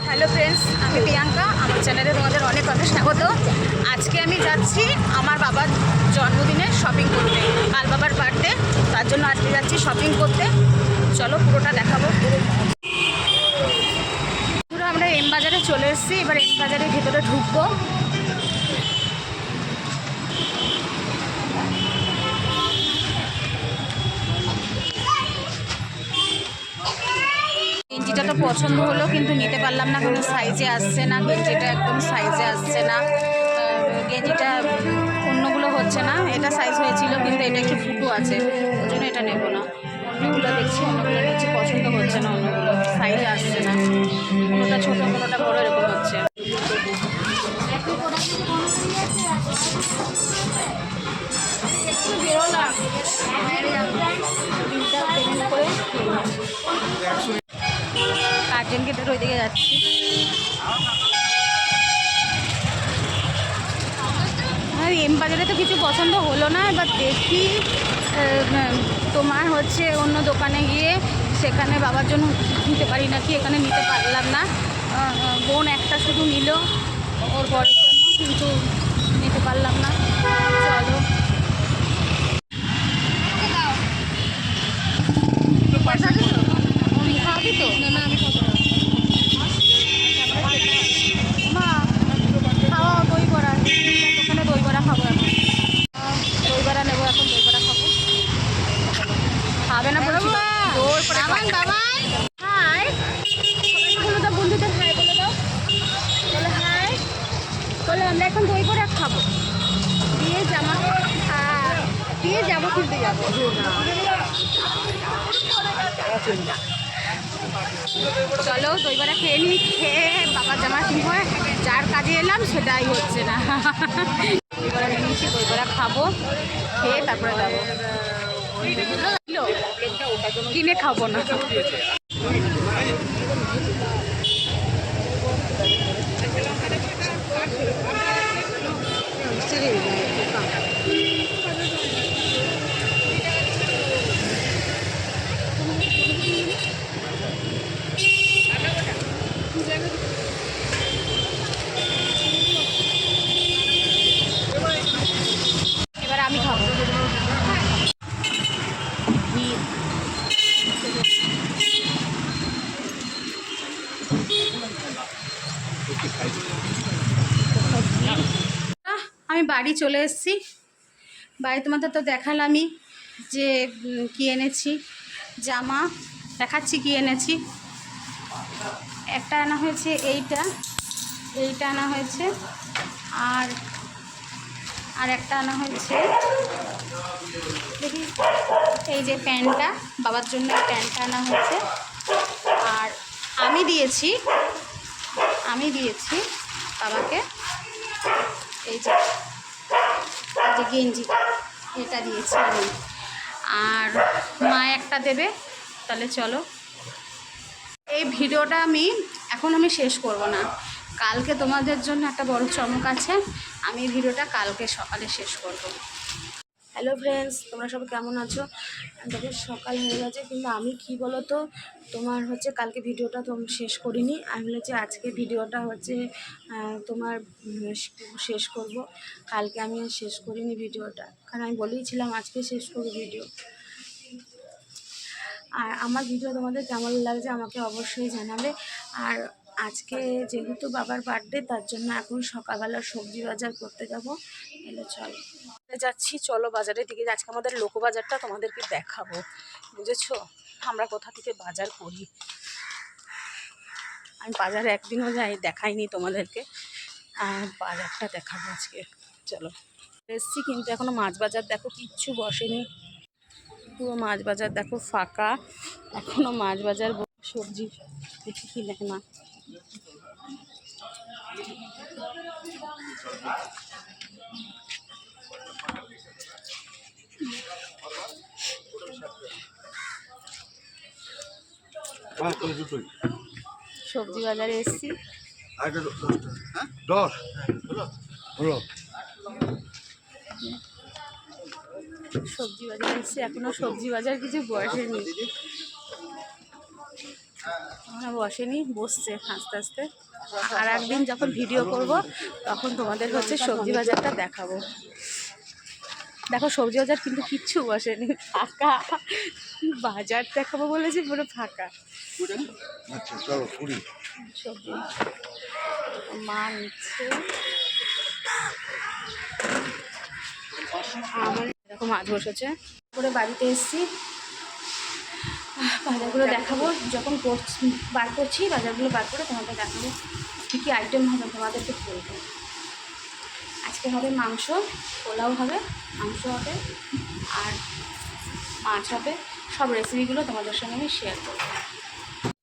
Hello friends, আমি প্রিয়াঙ্কা। আমার চ্যানেলে তোমাদের অনেক অনেক স্বাগত। আজকে আমি যাচ্ছি আমার বাবার জন্মদিনে শপিং করতে। কাল বাবার বার্থডে, তার জন্য আজকে যাচ্ছি শপিং করতে। চলো পুরোটা দেখাবো। পুরো আমরা এম বাজারে চলে এসেছি। এবার এম বাজারের ভিতরে ঢুকবো। গেঞ্জিটা তো পছন্দ হলো, কিন্তু নিতে পারলাম না, কোনো সাইজে আসছে না। গেঞ্জিটা একদম সাইজে আসছে না। গেঞ্জিটা অন্যগুলো হচ্ছে না। এটা সাইজ হয়েছিল, কিন্তু এটা একটু ফুটো আছে, ওই জন্য এটা নেবো না। অন্যগুলো দেখছি, অন্যগুলো দেখছি, পছন্দ হচ্ছে না। অন্যগুলো সাইজ আসছে না, কোনোটা ছোটো কোনোটা বড়ো এরকম হচ্ছে। বেরোলাম গার্জেন গেটের ওইদিকে যাচ্ছি। এম বাজারে তো কিছু পছন্দ হলো না। এবার দেখি তোমার হচ্ছে অন্য দোকানে গিয়ে সেখানে বাবার জন্য নিতে পারি নাকি। এখানে নিতে পারলাম না। বোন একটা শুধু নিল ওর বরের জন্য, কিন্তু নিতে পারলাম না। চলো খাওয়াবি তো? না, আমি মা খাওয়া দই বড়া, দোকানে দই বড়া খাবো এখন। দই বড়া নেবো এখন, দই বড়া খাবো। খাবে না বলছি, জোর করে হাই বলে দাও, বন্ধুদের হাই বলে দাও। বলে হাই বলে আমরা এখন দই বড়া খাবো। দিয়ে জামা দিয়ে যাবো, কিনতে যাবো। চলো দই বড়া খেয়ে নিই। খেয়ে বাবার জামা কিনবো। যার কাজে এলাম সেটাই হচ্ছে না। দই বড়া নিয়ে নিচ্ছি, দই বড়া খাবো, খেয়ে তারপরে যাবো। কিনে খাবো না। এবার আমি খাবো। আমি বাড়ি চলে এসেছি। বাড়ি তোমাদের তো দেখালামই যে কি এনেছি। জামা দেখাচ্ছি কি এনেছি। একটা আনা হয়েছে, এইটা আনা হয়েছে। আর একটা আনা হয়েছে, দেখি এই যে প্যান্টটা, বাবার জন্য প্যান্টটা আনা হয়েছে। আর আমি দিয়েছি বাবাকে এই যে গেঞ্জি, এটা দিয়েছি আমি। আর মা একটা দেবে। তাহলে চলো, এই ভিডিওটা আমি শেষ করব না। কালকে তোমাদের জন্য একটা বড় চমক আছে। আমি ভিডিওটা কালকে সকালে শেষ করব। হ্যালো ফ্রেন্ডস, তোমরা সবাই কেমন আছো? দেখো সকাল হয়ে গেছে, কিন্তু আমি কি বলো তো, তোমার হচ্ছে কালকে ভিডিওটা শেষ করিনি। আমি বলেছি আজকে ভিডিওটা হচ্ছে তোমার শেষ করব। কালকে আমি শেষ করিনি ভিডিওটা, কারণ আমি বলেইছিলাম আজকে শেষ করব ভিডিও। আর আমার ভিডিও তোমাদের কেমন লাগছে আমাকে অবশ্যই জানাবে। আর আজকে যেহেতু বাবার বার্থডে, তার জন্য এখন সকালবেলা সবজি বাজার করতে যাব। এলে চলো যাচ্ছি, চলো বাজারের দিকে। আজকে আমাদের লোক বাজারটা তোমাদেরকে দেখাবো, বুঝেছো? আমরা কোথা থেকে বাজার করি। আমি বাজারে একদিনও দেখাইনি তোমাদেরকে। বাজারটা দেখাবো আজকে। চলো এসছি, কিন্তু এখনো মাছ বাজার দেখো কিচ্ছু বসেনি। পুরো মাছ বাজার দেখো ফাঁকা, এখনো মাছ বাজার। সবজি দেখি কি নেয় মা। সবজি বাজারে এসছি। সবজি বাজার এসছি, এখনো সবজি বাজার কিছু বসেনি। এখনো বসেনি, বসছে আস্তে আস্তে। আর একদিন যখন ভিডিও করব তখন তোমাদের হচ্ছে সবজি বাজারটা দেখাবো। দেখো সবজি বাজার কিন্তু কিচ্ছু বসেনি, ফাঁকা। বাজার দেখাবো বলেছি, পুরো ফাঁকা। সবজি মা নিচ্ছে। দেখো মাছ বসেছে করে বাড়িতে এসছি। বাজারগুলো দেখাবো যখন বার করছি, বাজারগুলো বার করে তোমাদের দেখাবো কী কী আইটেম হবে, তোমাদেরকে বলবো। আজকে হবে মাংস, পোলাও হবে, মাংস হবে আর মাছ হবে। সব রেসিপিগুলো তোমাদের সঙ্গে আমি শেয়ার করবো।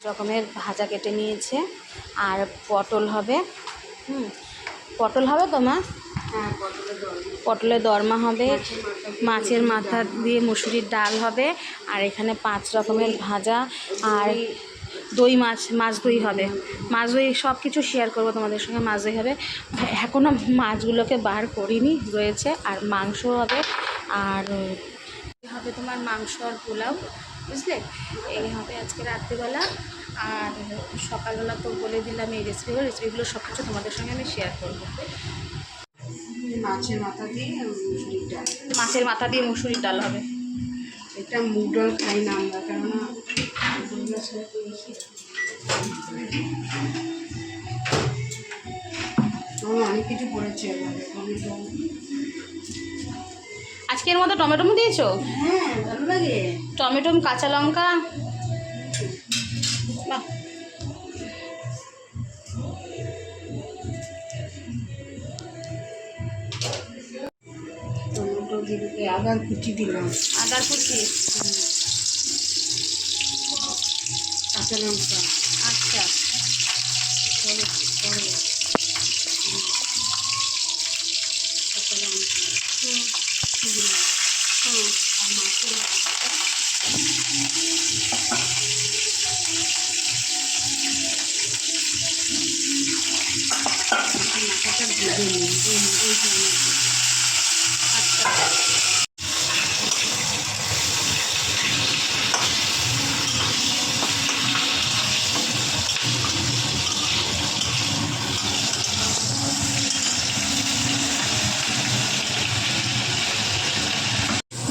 রকমের ভাজা কেটে নিয়েছে আর পটল হবে। পটল হবে তো মা? হ্যাঁ, পটলের দরমা হবে, মাছের মাথা দিয়ে মুসুরির ডাল হবে, আর এখানে 5 রকমের ভাজা আর দই মাছ দই হবে। মাছ দই সব কিছু শেয়ার করবো তোমাদের সঙ্গে। মাছ দই হবে, এখনও মাছগুলোকে বার করিনি, রয়েছে। আর মাংস হবে, আর হবে তোমার মাংস আর পোলাও, বুঝলে? এই হবে আজকে রাত্রিবেলা। আর সকালবেলা তো বলে দিলাম এই রেসিপিগুলো সব কিছু তোমাদের সঙ্গে আমি শেয়ার করবো। মাছের মাথা দিয়ে মুসুরির ডাল, মাছের মাথা দিয়ে মুসুরির ডাল হবে। এটা মুগ ডাল খাই না আমরা, কেননা অনেক কিছু পড়েছে। আজকের মতো টমেটো দিয়েছো? হ্যাঁ, ভালো লাগে। টমেটো, কাঁচা লঙ্কা, বাহ। টমেটো দিয়ে আদার কুচি দিলাম, আদার কুচি, কাঁচা লঙ্কা। আচ্ছা, কাঁচা লঙ্কা দিলাম। আর মাছের মাথাটা ভেজে নিই। আচ্ছা।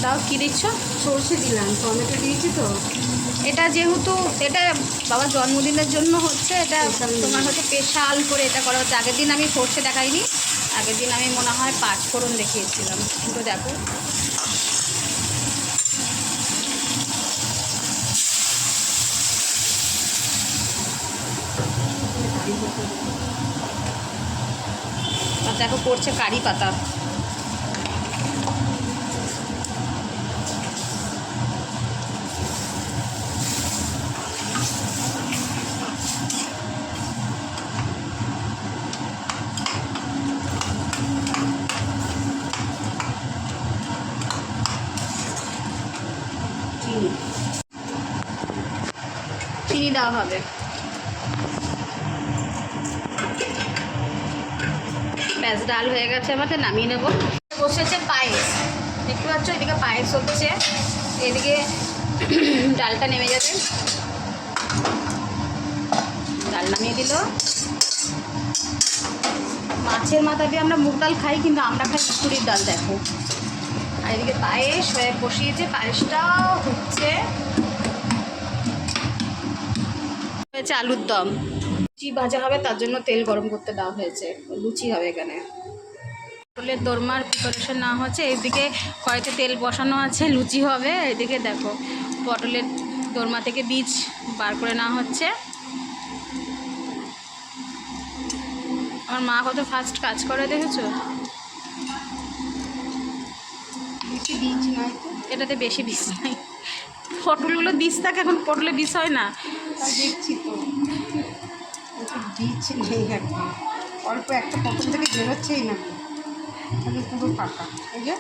দাও, কী দিচ্ছ? সর্ষে দিলাম, টমেটো দিয়েছি তো। এটা যেহেতু এটা বাবার জন্মদিনের জন্য হচ্ছে, এটা তোমার হচ্ছে স্পেশাল করে এটা করা হচ্ছে। আগের দিন আমি সর্ষে দেখাইনি, আগের দিন আমি মনে হয় 5 ফোড়ন দেখিয়েছিলাম। কিন্তু দেখো আর দেখো করছে কারি পাতা। চিনি দেওয়া হবে। ব্যাস, ডাল হয়ে গেছে, আমাদের নামিয়ে নেব। বসেছে পায়েস, দেখতে পাচ্ছ, এদিকে পায়েস হচ্ছে, এদিকে ডালটা নেমে যাবে। ডাল নামিয়ে দিল। মাছের মাথা দিয়ে আমরা মুগ ডাল খাই, কিন্তু আমরা খাই মুসুরির ডাল। দেখো, আর এদিকে পায়েস হয়ে বসিয়েছে, পায়েসটাও হচ্ছে। হয়েছে আলুর দম, লুচি ভাজা হবে, তার জন্য তেল গরম করতে দেওয়া হয়েছে। লুচি হবে এখানে। পটলের দোরমার প্রিপারেশন নেওয়া হচ্ছে। এইদিকে কড়াইতে তেল বসানো আছে, লুচি হবে। এদিকে দেখো পটলের দোরমা থেকে বীজ বার করে নেওয়া হচ্ছে। আমার মা কত ফাস্ট কাজ করে, দেখেছো? বেশি বীজ নাই তো, এটাতে বেশি বীজ নাই। পটলগুলো বীজ থাকে, এখন পটলে বীজ হয় না। তাই দেখছি তো, বীজ নেই একদম। অল্প একটা পটল থেকে বেরোচ্ছেই না, আমি পুরো ফাঁকা। এই যে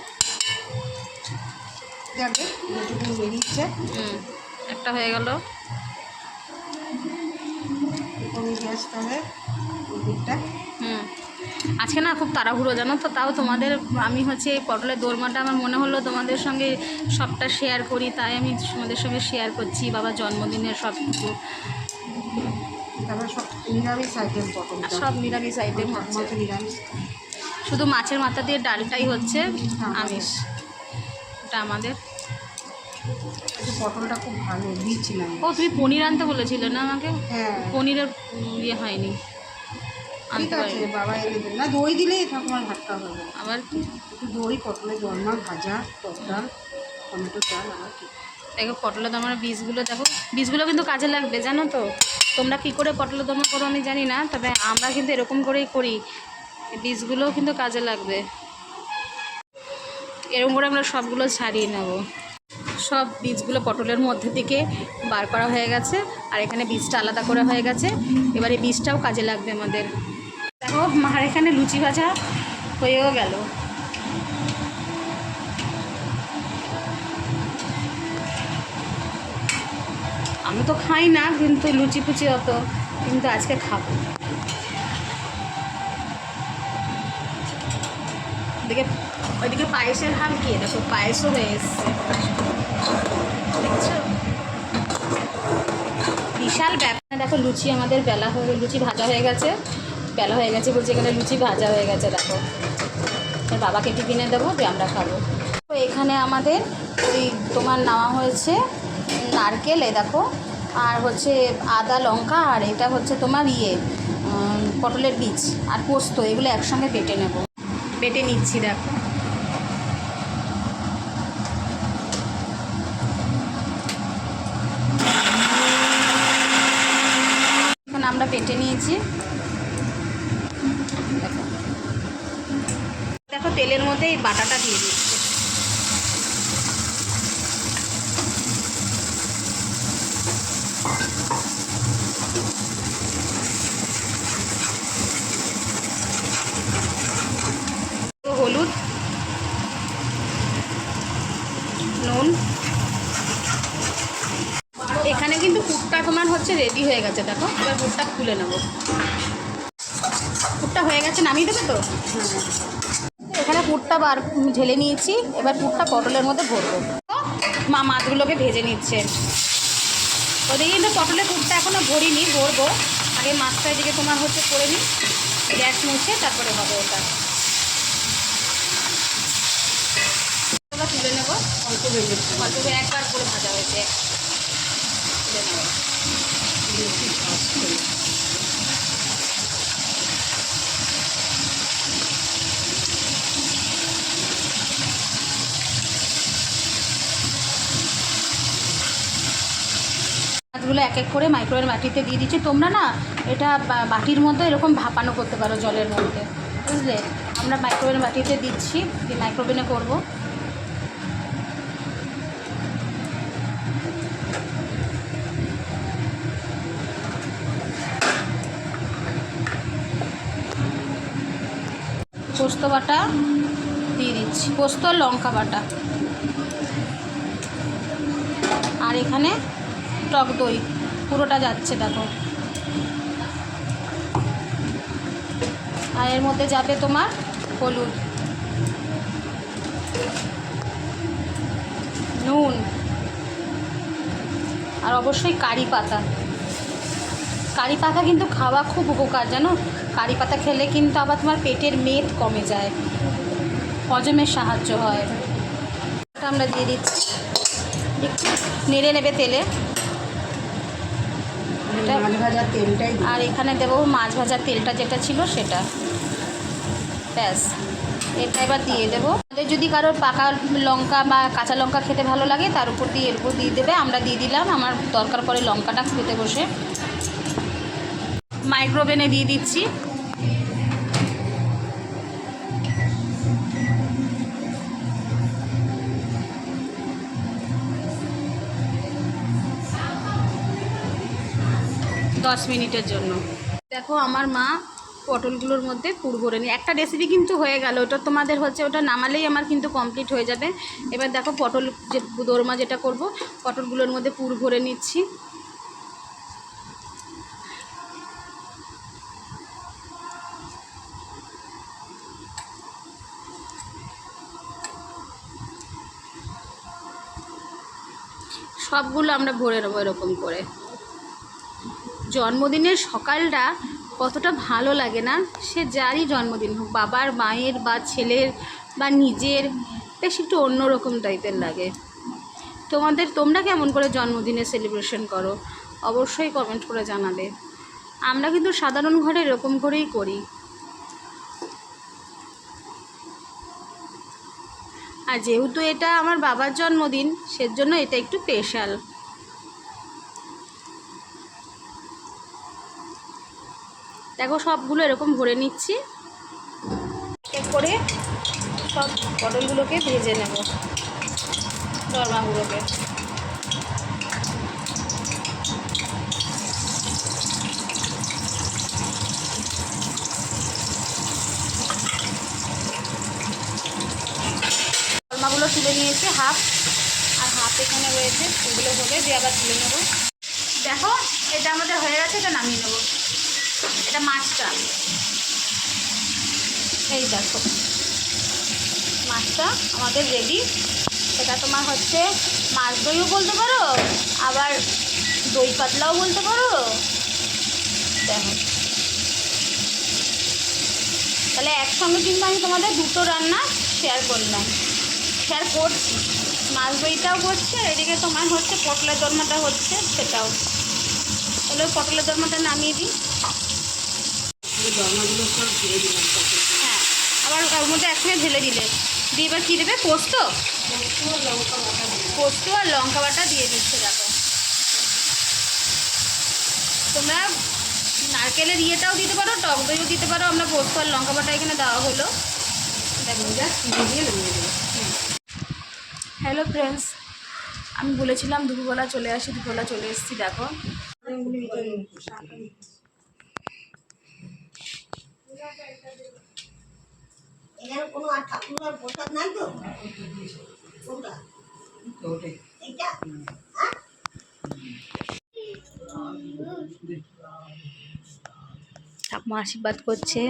যাবে যেটুকু বেরিয়েছে, একটা হয়ে গেল। কমে গ্যাসটা হবে ওদিকটা। আজকে না খুব তাড়াহুড়ো, জানো তো। তাও তোমাদের আমি হচ্ছে এই পটলের দোরমাটা আমার মনে হলো তোমাদের সঙ্গে সবটা শেয়ার করি, তাই আমি তোমাদের সঙ্গে শেয়ার করছি বাবার জন্মদিনের সব কিছু। তারপরে সব নিরামিষ আইটেম পটল, আর সব নিরামিষ আইটেম হচ্ছে, মাছ নিরামিষ। শুধু মাছের মাথা দিয়ে ডালটাই হচ্ছে আমিষ। এটা আমাদের। পটলটা খুব ভালো, বীজ নাই। ও তুমি পনির আনতে বলেছিলে না আমাকে? হ্যাঁ পনিরের ইয়ে হয়নি, ঠিক আনতে আছে, পারিনি। বাবা এনে দেবে না, দই দিলেই ঠাকুমার ভাতটা হয়ে যাবে। আবার কি একটু দই, পটলের দরমা, ভাজা, টক ডাল, টমেটো চাল, আবার কি। দেখো পটলের দমার বীজগুলো, দেখো বীজগুলো কিন্তু কাজে লাগবে, জানো তো। তোমরা কী করে পটলের দমা করো আমি জানি না, তবে আমরা কিন্তু এরকম করেই করি। এই বীজগুলোও কিন্তু কাজে লাগবে। এরকম করে আমরা সবগুলো ছাড়িয়ে নেব। সব বীজগুলো পটলের মধ্যে থেকে বার করা হয়ে গেছে, আর এখানে বীজটা আলাদা করা হয়ে গেছে। এবারে বীজটাও কাজে লাগবে আমাদের। দেখো মার এখানে লুচি ভাজা হয়েও গেল। আমি তো খাই না কিন্তু লুচি ফুচি অত, কিন্তু আজকে খাবো। ওইদিকে পায়েসের হাল কি, দেখো পায়েসও হয়ে এসছে, দেখছো বিশাল ব্যাপার। দেখো লুচি আমাদের বেলা হয়ে, লুচি ভাজা হয়ে গেছে, বেলা হয়ে গেছে বলছি, এখানে লুচি ভাজা হয়ে গেছে। দেখো বাবাকে টিফিনে দেবো, দিয়ে আমরা খাবো। তো এখানে আমাদের ওই তোমার নেওয়া হয়েছে নারকেল, এই দেখো, আর হচ্ছে আদা লঙ্কা, আর এটা হচ্ছে তোমার পটলের বীজ আর পোস্ত, এগুলো একসঙ্গে বেটে নেব, বেটে নিচ্ছি। দেখো এখন আমরা বেটে নিয়েছি। দেখো তেলের মধ্যে এই বাটাটা দিয়ে দিচ্ছি। হলুদ, নুন। এখানে কিন্তু পুরটা তোমার হচ্ছে রেডি হয়ে গেছে। দেখো এবার পুরটা খুলে নেব। পুরটা হয়ে গেছে, নামিয়ে দেবে তো। এখানে পুরটা ঢেলে নিয়েছি, এবার পুরটা পটলের মধ্যে ভরবো। মা মাছগুলোকে ভেজে নিচ্ছে। ওদিকে কিন্তু পটলের পুরটা এখনও ভরিনি, ভরবো আগে। মাছটা এদিকে তোমার হচ্ছে করে নিই, গ্যাস মুছে তারপরে হবে ওটা। ওটা তুলে নেবো, অল্প ভেজে অল্প একবার করে ভাজা হয়েছে, তুলে নেবো। বেশি কাজ করি। মাছগুলো এক এক করে মাইক্রোওয়েভ বাটিতে দিয়ে দিচ্ছি। তোমরা না এটা বাটির মধ্যে এরকম ভাপানো করতে পারো জলের মধ্যে, বুঝলে। আমরা মাইক্রোওয়েভ বাটিতে দিচ্ছি, দিয়ে মাইক্রোওভেনে করবো। পোস্ত বাটা দিয়ে দিচ্ছি, পোস্ত আর লঙ্কা বাটা, আর এখানে টক দই পুরোটা যাচ্ছে। দেখো আর এর মধ্যে যাবে তোমার হলুদ, নুন, আর অবশ্যই কারি পাতা। কারি পাতা কিন্তু খাওয়া খুব উপকার, জানো। কারি পাতা খেলে কিন্তু আবার তোমার পেটের মেদ কমে যায়, হজমের সাহায্য হয়। এটা আমরা দিয়ে দিচ্ছি, একটু নেড়ে নেবে তেলে। মাছ ভাজার তেলটাই দিই। আর এখানে দেবো মাছ ভাজার তেলটা যেটা ছিল সেটা, ব্যাস। এটা এবার দিয়ে দেবো। আমাদের যদি কারোর পাকা লঙ্কা বা কাঁচা লঙ্কা খেতে ভালো লাগে তার উপর দিয়ে এর উপর দিয়ে দেবে। আমরা দিয়ে দিলাম, আমার দরকার পড়ে লঙ্কাটা খেতে বসে। মাইক্রোওভেনে দিয়ে দিচ্ছি। দশ মিনিটের জন্য। দেখো আমার মা পটলগুলোর মধ্যে পুর ভরে নিই। একটা রেসিপি কিন্তু হয়ে গেল, ওটা তোমাদের হচ্ছে, ওটা নামালেই আমার কিন্তু কমপ্লিট হয়ে যাবে। এবার দেখো পটল যে দোরমা যেটা করব, পটলগুলোর মধ্যে পুর ভরে নিচ্ছি। সবগুলো আমরা ভরে নেবো এরকম করে, জন্মদিনের সকালটা কতটা ভালো লাগে না, সে যারই জন্মদিন হোক, বাবার, মায়ের বা ছেলের বা নিজের, বেশ একটু অন্যরকম টাইপের লাগে। তোমরা কেমন করে জন্মদিনে সেলিব্রেশন করো অবশ্যই কমেন্ট করে জানাবে। আমরা কিন্তু সাধারণ ঘরে এরকম করেই করি। আর যেহেতু এটা আমার বাবার জন্মদিন, সেজন্য এটা একটু স্পেশাল। দেখো সবগুলো এরকম ভরে নিচ্ছি, এক করে সব পটলগুলোকে ভেজে নেব, দরমাগুলোকে। দরমাগুলো তুলে নিয়েছি হাফ, আর হাফ এখানে রয়েছে, সেগুলো হলে দিয়ে আবার তুলে নেব। দেখো এটা আমাদের হয়ে গেছে, এটা নামিয়ে নেব। এটা মাছটা, এই দেখো মাছটা আমাদের রেডি। এটা তোমার হচ্ছে মাছ দইও বলতে পারো, আবার দই পাতলাও বলতে পারো। দেখো তাহলে একসঙ্গে কিন্তু আমি তোমাদের দুটো রান্না শেয়ার করছি। মাছ দইটাও করছে, এদিকে তোমার হচ্ছে পটলের দরমাটা হচ্ছে, সেটাও। তাহলে ওই পটলের দরমাটা নামিয়ে দিই। দরমাগুলো সব ঘিরে দিলাম। হ্যাঁ, আবার ওর মধ্যে একসঙ্গে ঢেলে দিলে দিয়ে এবার কী দেবে? পোস্ত আর লঙ্কা বাটা দিয়ে দিচ্ছে। দেখো তোমরা নারকেলের ইয়েটাও দিতে পারো, টক দইও দিতে পারো। আমরা পোস্ত আর লঙ্কা বাটা এখানে দেওয়া হলো। দেখো হ্যালো ফ্রেন্ডস, আমি বলেছিলাম দুপুরবেলা চলে আসি, দুপুরবেলা চলে এসেছি। দেখো এখানে কোনো আর ঠাকুরের প্রসাদ নাই তো? কোনটা? এইটা? ঠাকুমা আশীর্বাদ করছে।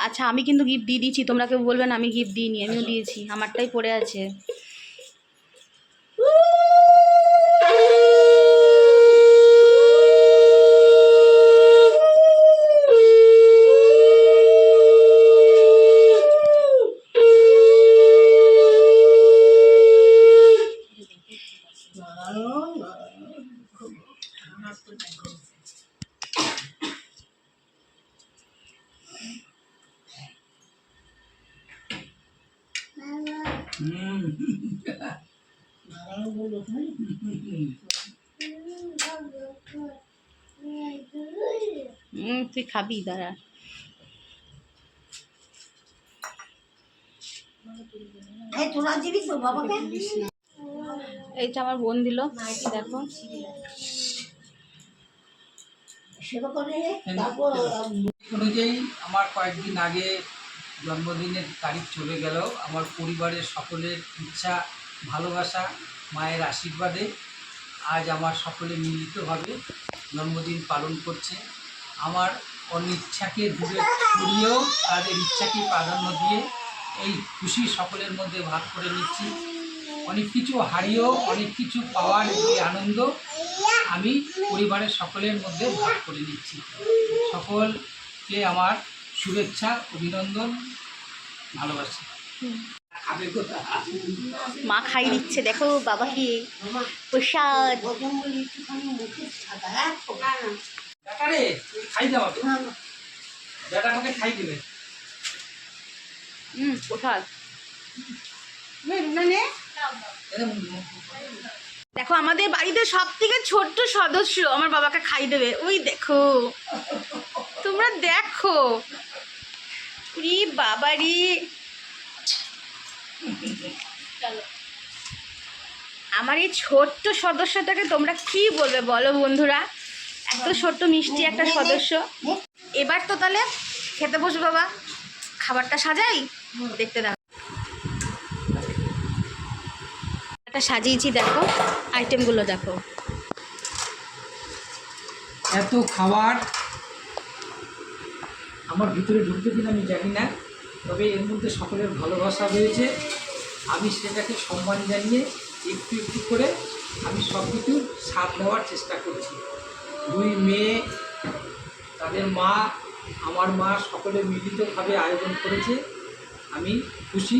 আচ্ছা আমি কিন্তু গিফট দিয়ে দিয়েছি, তোমরা কেউ বলবে না আমি গিফট দিইনি, আমিও দিয়েছি, আমারটাই পড়ে আছে। তুই খাবি, দাঁড়া। তোরা দিবি তো বাবাকে? এইটা আমার বোন দিল, দেখো। অনুযায়ী আমার কয়েকদিন আগে জন্মদিনের তারিখ চলে গেল। আমার পরিবারের সকলের ইচ্ছা, ভালোবাসা, মায়ের আশীর্বাদে আজ আমার সকলে মিলিতভাবে জন্মদিন পালন করছে। আমার অনিচ্ছাকে দূরে সরিয়েও তাদের ইচ্ছাকে প্রাধান্য দিয়ে এই খুশি সকলের মধ্যে ভাগ করে নিচ্ছি। অনেক কিছু হারিয়েও অনেক কিছু পাওয়ার যে আনন্দ আমি পরিবারের সকলের মধ্যে ভাগ করে নিচ্ছি। সকলকে আমার শুভেচ্ছা, অভিনন্দন, ভালোবাসা। মা খাই দিচ্ছে, দেখো বাবাকে প্রসাদ। বেটারে খাই দেওয়া তো, বেটা তোকে খাই দেবে। প্রসাদ। দেখো আমাদের বাড়িতে সব থেকে ছোট্ট সদস্য আমার বাবাকে খাই দেবে। ওই দেখো, তোমরা দেখো, রি বাবারি। আমার এই ছোট্ট সদস্যটাকে তোমরা কি বলবে বলো বন্ধুরা? এত ছোট্ট মিষ্টি একটা সদস্য। এবার তো তাহলে খেতে বসো বাবা, খাবারটা সাজাই, দেখতে দাও। একটা সাজিয়েছি, দেখো আইটেমগুলো দেখো। এত খাবার আমার ভিতরে ঢুকতে কিনা আমি জানি না, তবে এর মধ্যে সকলের ভালোবাসা রয়েছে। আমি সেটাকে সম্মান জানিয়ে একটু একটু করে আমি সব কিছুর স্বাদ নেওয়ার চেষ্টা করছি। দুই মেয়ে, তাদের মা, আমার মা, সকলে মিলিতভাবে আয়োজন করেছে। আমি খুশি।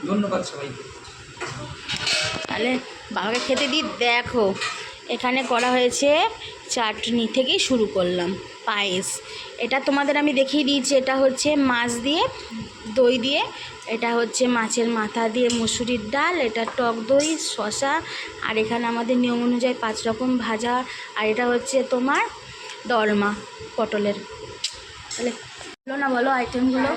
ধন্যবাদ সবাইকে। তাহলে বাবাকে খেতে দিই। দেখো এখানে করা হয়েছে চাটনি থেকেই শুরু করলাম, পায়েস। এটা তোমাদের আমি দেখিয়ে দিয়েছি, এটা হচ্ছে মাছ দিয়ে দই দিয়ে, এটা হচ্ছে মাছের মাথা দিয়ে মুসুরির ডাল, এটা টক দই, শসা, আর এখানে আমাদের নিয়ম অনুযায়ী 5 রকম ভাজা, আর এটা হচ্ছে তোমার দলমা পটলের। তাহলে বলো না, বলো আইটেমগুলো।